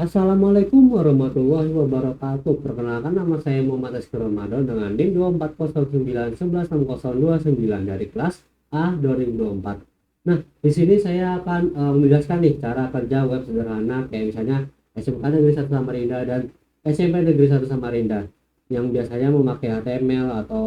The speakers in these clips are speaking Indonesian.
Assalamualaikum warahmatullahi wabarakatuh. Perkenalkan, nama saya Muhammad Rizky Ramadan dengan NIM 2409116029 dari kelas A 2024. Nah, di sini saya akan menjelaskan nih cara kerja web sederhana kayak misalnya SMK Negeri 1 Samarinda dan SMP Negeri 1 Samarinda yang biasanya memakai HTML atau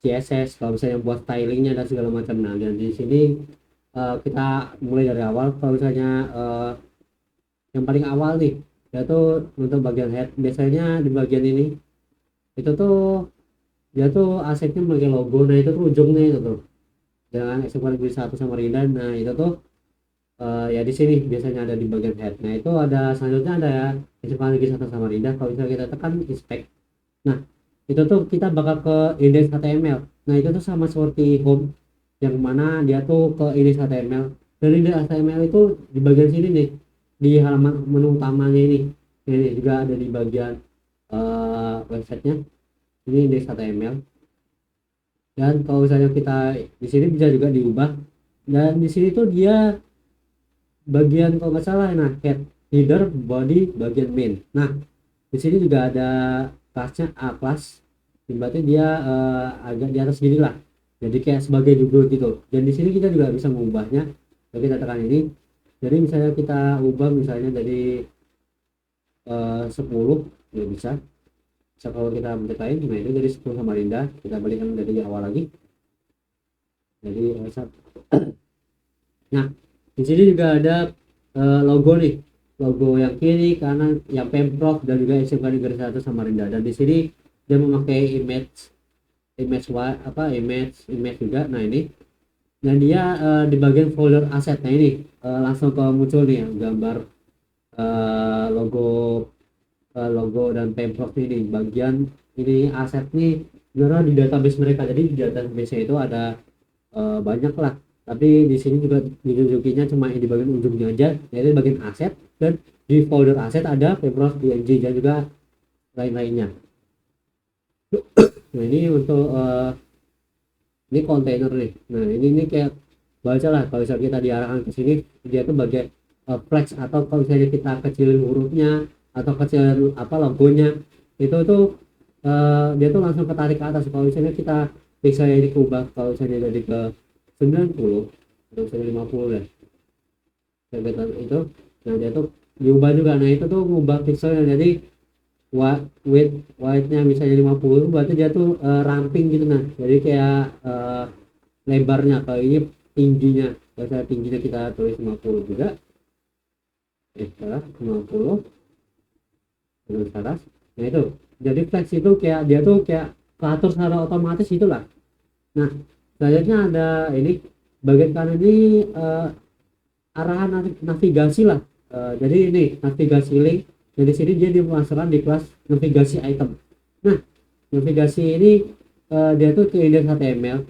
CSS kalau misalnya buat stylingnya dan segala macam. Nah, dan di sini kita mulai dari awal. Kalau misalnya yang paling awal nih, yaitu untuk bagian head, biasanya di bagian ini itu tuh dia tuh asetnya pakai logo. Nah, itu tuh ujungnya itu tuh jangan eksekutif Negeri 1 Samarinda. Nah, itu tuh ya di sini biasanya ada di bagian head. Nah, itu ada selanjutnya ada ya eksekutif Negeri 1 Samarinda. Kalau misalnya kita tekan inspect, nah itu tuh kita bakal ke index HTML. Nah, itu tuh sama seperti home, yang mana dia tuh ke index HTML. Dan index HTML itu di bagian sini nih, di halaman menu utamanya ini juga ada di bagian websitenya. Ini index HTML. Dan kalau misalnya kita di sini bisa juga diubah. Dan di sini tuh dia bagian kalau nggak salah, nah head, header, body, bagian main. Nah, di sini juga ada kelasnya A class, berarti dia agak di atas gini lah, jadi kayak sebagai judul gitu. Dan di sini kita juga bisa mengubahnya. Jadi kita tekan ini, jadi misalnya kita ubah misalnya dari 10 ya bisa. Kalau kita mencetakin, nah itu dari 10 Samarinda, kita balikkan dari awal lagi, jadi nah di sini juga ada logo nih, logo yang kiri kanan yang Pemprov dan juga SMK Negeri 1 Samarinda. Dan di sini dia memakai image juga. Nah ini, dan dia di bagian folder aset. Nah ini langsung ke muncul nih yang gambar logo dan Pemprov ini bagian ini aset nih sebenarnya di database mereka. Jadi di database itu ada banyak lah, tapi di sini juga ditunjukinya cuma di bagian ujungnya aja, yaitu bagian aset. Dan di folder aset ada Pemprov, PNG, dan juga lain-lainnya. Nah ini untuk ini kontainer nih. Nah ini kayak baca lah, kalau misalnya kita diarahkan ke sini, dia tuh bagian flex, atau kalau misalnya kita kecilin hurufnya atau kecilin apa logonya, itu tuh dia tuh langsung ketarik ke atas. Kalau misalnya kita bisa ini ubah, kalau misalnya dari ke 90 atau misalnya 50 ya itu, nah dia tuh diubah juga. Nah itu tuh ngubah pixelnya, jadi width-nya misalnya 50, berarti dia tuh ramping gitu. Nah jadi kayak lebarnya, kalau ini tingginya, kalau tingginya kita tulis 50 juga, salah 50 terus atas. Nah itu jadi flex itu kayak dia tuh kayak keatur secara otomatis itulah. Nah selanjutnya ada ini bagian kanan ini arahan navigasi lah. Jadi ini navigasi link. Jadi sini dia dimasukkan di kelas navigasi item. Nah navigasi ini dia tuh ke index HTML.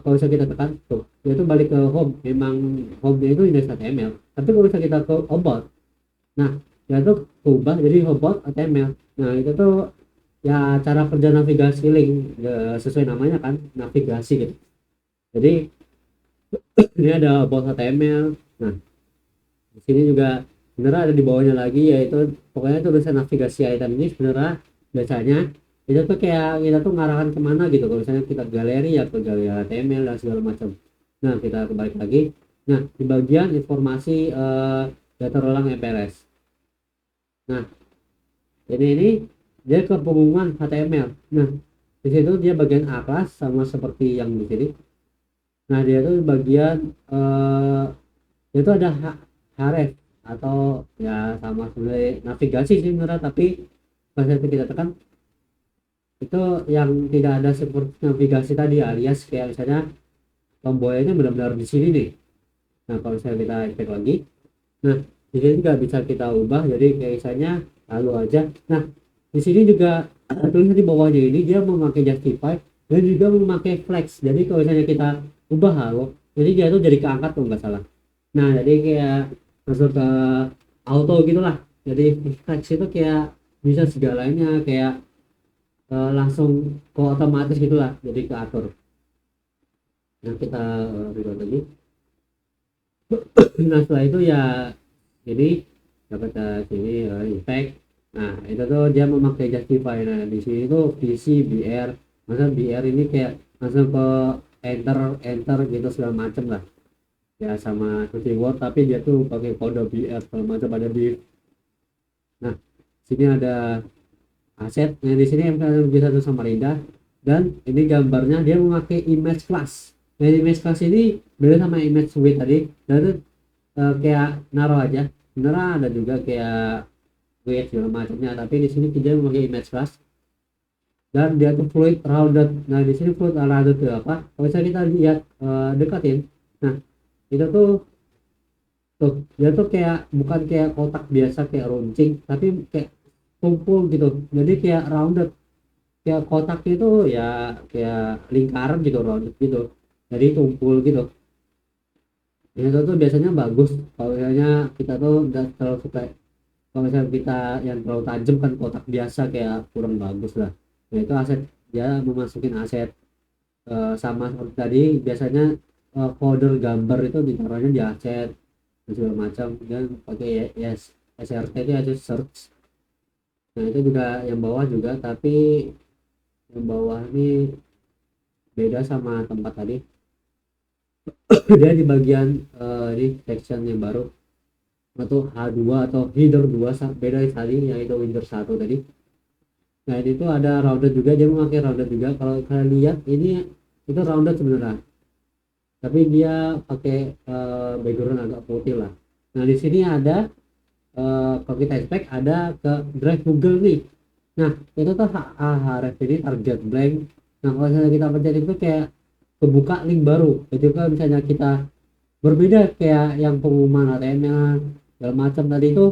Kalau bisa kita tekan tuh, dia tuh balik ke home. Memang home itu index HTML, tapi kalau bisa kita ke about, nah dia tuh ubah jadi about HTML. Nah itu tuh ya cara kerja navigasi link, ya, sesuai namanya kan navigasi gitu. Jadi ini ada about HTML. Nah di sini juga sebenarnya ada di bawahnya lagi, yaitu pokoknya tulisan navigasi item ini sebenarnya biasanya itu tuh kayak kita tuh ngarahkan kemana gitu. Kalau misalnya kita galeri ya ke galeri HTML dan segala macam. Nah kita kembali lagi, nah di bagian informasi data ulang MPLS. Nah ini dia ke pengumuman HTML. Nah di situ dia bagian A class sama seperti yang di sini. Nah dia tuh bagian itu ada href, atau ya sama seperti navigasi sih sebenarnya, tapi pas itu kita tekan itu yang tidak ada seperti navigasi tadi, alias kayak misalnya tombolnya benar-benar di sini nih. Nah kalau misalnya kita cek lagi, nah di sini juga bisa kita ubah jadi kayak misalnya lalu aja. Nah di sini juga tulisan di bawahnya ini dia memakai justify dan juga memakai flex. Jadi kalau misalnya kita ubah halo, jadi dia tuh jadi keangkat kalau nggak salah. Nah jadi kayak masuk ke auto gitulah. Jadi flex itu kayak bisa segalanya, kayak langsung ke otomatis gitulah, jadi keatur. Nah kita reload lagi. Nah setelah itu ya ini dapat sini effect. Nah itu tuh dia memakai justify. Nah di sini tuh VC BR, masa BR ini kayak langsung ke enter enter gitu segala macem lah ya, sama seperti Word tapi dia tuh pakai kode BR segala macam ada di. Nah sini ada aset. Nah di sini MK1 Samarinda, dan ini gambarnya dia memakai image class. Nah image class ini beda sama image suite tadi, dan kayak naruh aja sebenarnya ada juga kayak weight segala macamnya, tapi di sini dia memakai image class dan dia tuh fluid rounded. Nah di sini fluid rounded itu apa, kalau misalnya kita lihat dekatin, nah itu tuh dia tuh kayak bukan kayak kotak biasa kayak runcing, tapi kayak tumpul gitu, jadi kayak rounded, kayak kotak itu ya kayak lingkaran gitu, rounded gitu, jadi tumpul gitu. Itu tuh biasanya bagus kalau misalnya kita tuh nggak terlalu suka, kalau misalnya kita yang terlalu tajam kan kotak biasa kayak kurang bagus lah. Nah itu aset, dia memasukin aset. Sama seperti tadi biasanya folder gambar itu ditaruhnya di aset dan segala macam, dan pakai yes SRT itu aja search. Nah itu juga yang bawah juga, tapi yang bawah ini beda sama tempat tadi. Dia di bagian ini section yang baru atau H2 atau header 2, beda tadi yang itu header 1 tadi. Nah ini tuh ada rounded juga, dia memakai rounded juga. Kalau kalian lihat ini itu rounded sebenarnya, tapi dia pakai background agak putih lah. Nah di sini ada kalau kita expect ada ke drive Google nih. Nah itu tuh href ini target blank. Nah kalau misalnya kita pencet itu kayak kebuka link baru. Itu kan misalnya kita berbeda kayak yang pengumuman ATM nya segala macam tadi itu,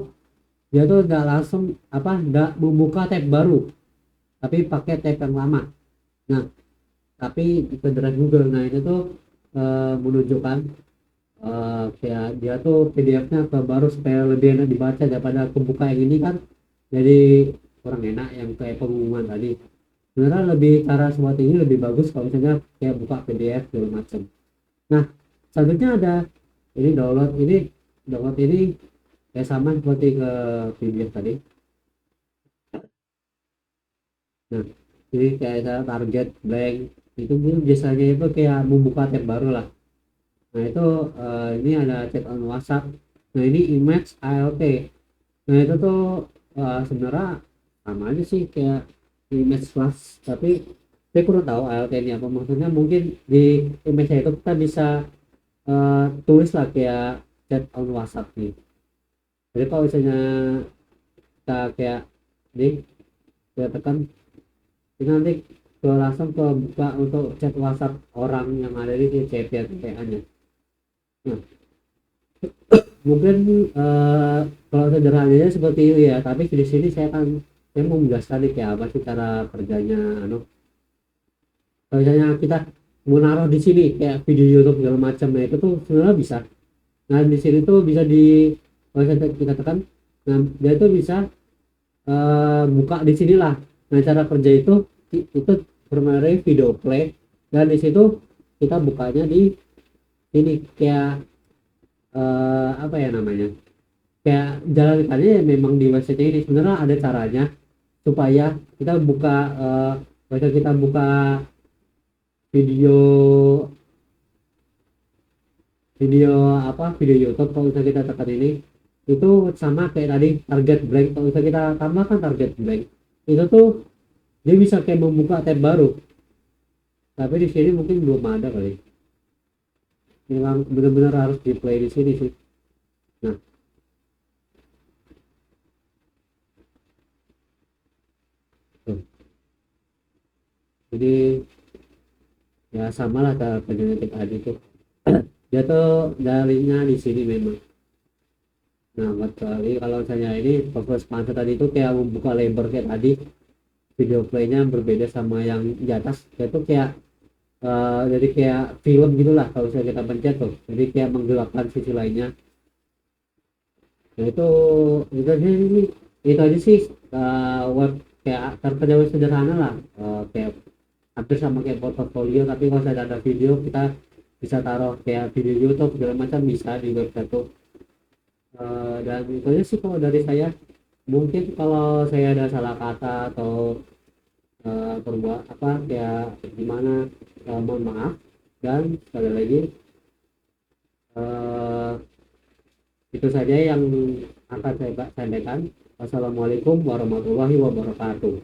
dia tuh nggak langsung apa, nggak membuka tab baru tapi pakai tab yang lama. Nah tapi ke drive Google, nah itu tuh menunjukkan kayak dia tuh PDF-nya ke baru supaya lebih enak dibaca daripada kebuka yang ini kan, jadi kurang enak yang kayak pengumuman tadi. Sebenarnya lebih cara seperti ini lebih bagus kalau misalnya kayak buka PDF segala macam. Nah selanjutnya ada ini download ini kayak sama seperti ke PDF tadi. Nah ini kayak saya target blank, itu biasanya itu kayak membuka tab baru lah. Nah itu ini ada chat on WhatsApp. Nah ini image ALT. Nah itu tuh sebenarnya sama aja sih kayak image class, tapi saya kurang tahu ALT ini apa maksudnya. Mungkin di image itu kita bisa tulis lah kayak chat on WhatsApp nih. Jadi kalau misalnya kita kayak di kita tekan ini nanti ke langsung ke buka untuk chat WhatsApp orang yang ada di CP nya. Nah mungkin kalau sederhananya seperti itu ya, tapi di sini saya mau menjelaskan nih kayak apa sih cara kerjanya kalau misalnya kita mau naruh di sini kayak video YouTube segala macam. Nah itu tuh sebenarnya bisa. Nah di sini tuh bisa di, kalau kita tekan, nah dia tuh bisa buka di sinilah. Nah cara kerja itu bermain video play, dan di situ kita bukanya di sini kayak apa ya namanya, kayak jalan tadi memang di website ini sebenarnya ada caranya supaya kita buka kita buka video video video YouTube. Kalau misalnya kita tekan ini itu sama kayak tadi target blank, kalau misalnya kita tambahkan target blank itu tuh dia bisa kayak membuka tab baru, tapi di sini mungkin belum ada kali. Memang benar-benar harus di play di sini sih. Nah tuh. Jadi ya sama lah cara penyelidik tadi tuh. Dia tuh darinya di sini memang. Nah kecuali kalau misalnya ini fokus sponsor tadi itu kayak membuka lebar kayak tadi, video playnya berbeda sama yang di atas. Dia tuh kayak jadi kayak film gitulah kalau misalnya kita pencet tuh, jadi kayak menggelapkan sisi lainnya. Nah itu aja ini, itu aja sih web kayak kerja web sederhana lah, kayak hampir sama kayak portofolio, tapi kalau saya ada video kita bisa taruh kayak video YouTube segala macam bisa di website tuh. Dan itu aja sih kalau dari saya. Mungkin kalau saya ada salah kata atau perbuat apa kayak gimana, mohon maaf. Dan sekali lagi, eh, itu saja yang akan saya sampaikan. Wassalamualaikum warahmatullahi wabarakatuh.